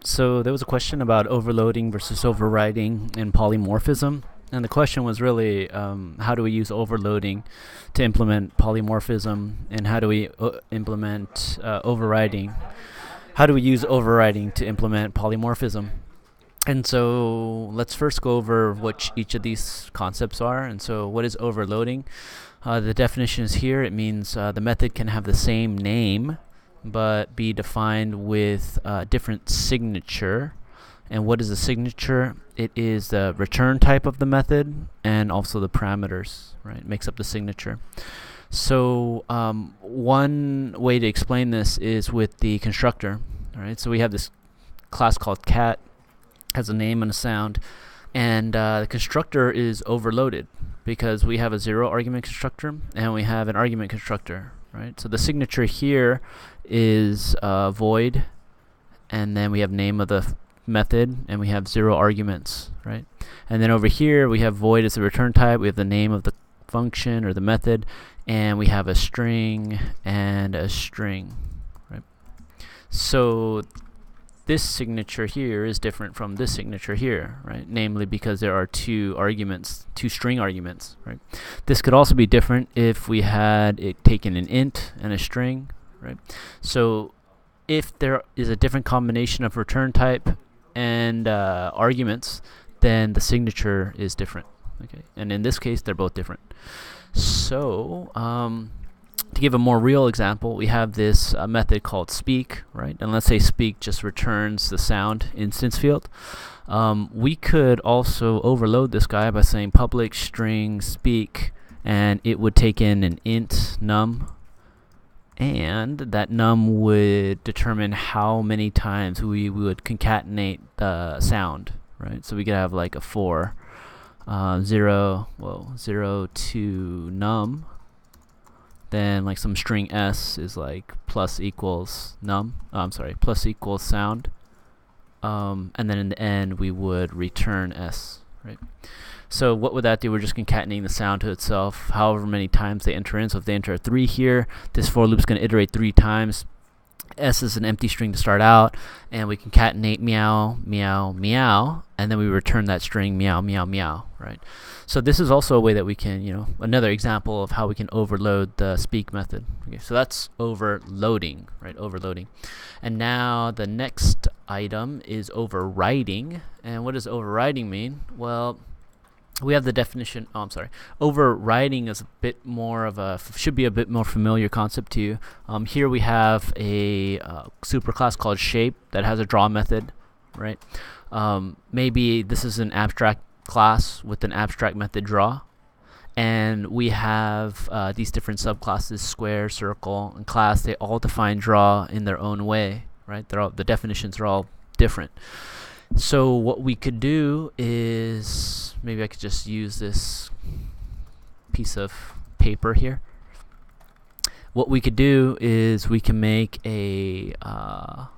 So there was a question about overloading versus overriding in polymorphism. And the question was really, how do we use overloading to implement polymorphism, and how do we implement overriding? How do we use overriding to implement polymorphism? And so let's first go over what each of these concepts are. And so what is overloading? The definition is here. It means the method can have the same name but be defined with a different signature. And what is a signature? It is the return type of the method and also the parameters, right? It makes up the signature. So one way to explain this is with the constructor. All right, so we have this class called cat, has a name and a sound, and the constructor is overloaded because we have a zero argument constructor and we have an argument constructor, right? So the signature here is void, and then we have name of the method, and we have zero arguments, right? And then over here we have void as the return type, we have the name of the function or the method, and we have a string and a string, right? So this signature here is different from this signature here, right? Namely because there are two arguments, two string arguments, right? This could also be different if we had it taken an int and a string, right? So if there is a different combination of return type and arguments, then the signature is different, okay? And in this case, they're both different. So to give a more real example, we have this method called speak, right? And let's say speak just returns the sound instance field. We could also overload this guy by saying public string speak, and it would take in an int num, and that num would determine how many times we would concatenate the sound, right? So we could have like a 4, 0 to num, then like some string s is like plus equals num, plus equals sound, and then in the end we would return s, right? So what would that do? We're just concatenating the sound to itself however many times they enter in. So if they enter 3 here, this for loop is going to iterate 3 times. S is an empty string to start out, and we concatenate meow, meow, meow, and then we return that string meow, meow, meow, right? So this is also a way that we can, another example of how we can overload the speak method. Okay, so that's overloading, right? Overloading. And now the next item is overriding. And what does overriding mean? Well, we have the definition. Overriding is a bit more of should be a bit more familiar concept to you. Here we have a superclass called shape that has a draw method, right? Maybe this is an abstract class with an abstract method draw, and we have these different subclasses, square, circle, and class. They all define draw in their own way, right? The definitions are all different. So what we could do is, maybe I could just use this piece of paper here. What we could do is we can make a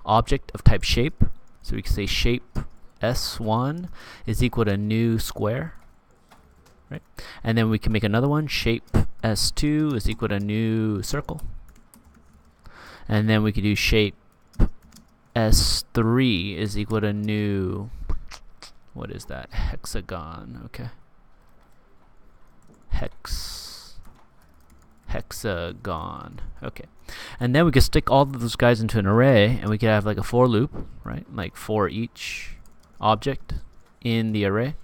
object of type shape. So we can say shape s1 is equal to new square, right? And then we can make another one, shape s2 is equal to new circle. And then we could do shape S3 is equal to new, what is that? Hexagon, okay. Hexagon, okay. And then we could stick all of those guys into an array, and we could have like a for loop, right? Like for each object in the array.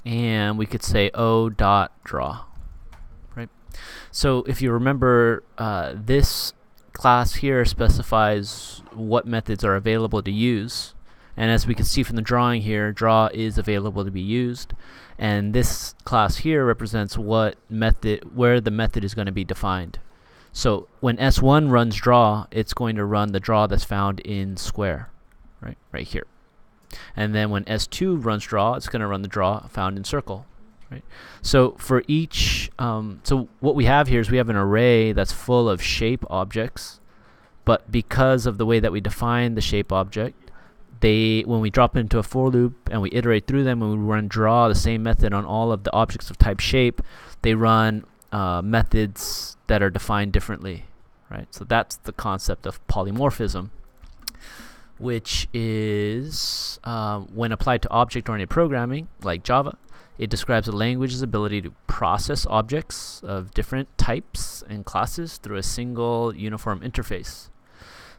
And we could say O dot draw, right? So if you remember, this class here specifies what methods are available to use, and as we can see from the drawing here, draw is available to be used, and this class here represents where the method is going to be defined. So when s1 runs draw, it's going to run the draw that's found in square, right here. And then when s2 runs draw, it's going to run the draw found in circle. Right. So for each, so what we have here is we have an array that's full of shape objects, but because of the way that we define the shape object, when we drop into a for loop and we iterate through them and we run draw, the same method on all of the objects of type shape, they run methods that are defined differently. right? So that's the concept of polymorphism, which is when applied to object-oriented programming like Java, it describes a language's ability to process objects of different types and classes through a single uniform interface.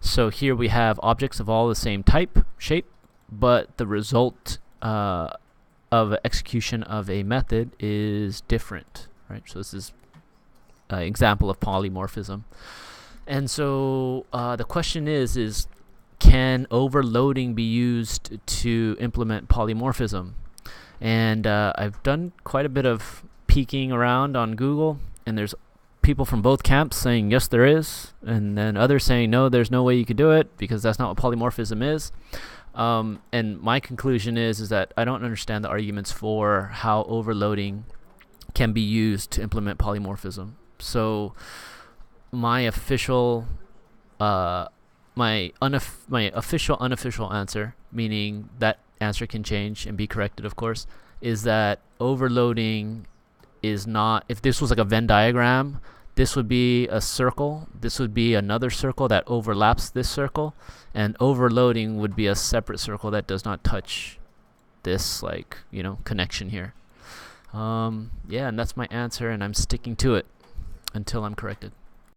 So here we have objects of all the same type, shape, but the result of execution of a method is different, right? So this is an example of polymorphism. And so the question is can overloading be used to implement polymorphism? And I've done quite a bit of peeking around on Google, and there's people from both camps saying yes there is, and then others saying no, there's no way you could do it because that's not what polymorphism is. And my conclusion is that I don't understand the arguments for how overloading can be used to implement polymorphism. So my official unofficial answer, meaning that answer can change and be corrected, of course, is that overloading is not, if this was like a Venn diagram, this would be a circle, this would be another circle that overlaps this circle, and overloading would be a separate circle that does not touch this, like, connection here. Yeah, and that's my answer, and I'm sticking to it until I'm corrected.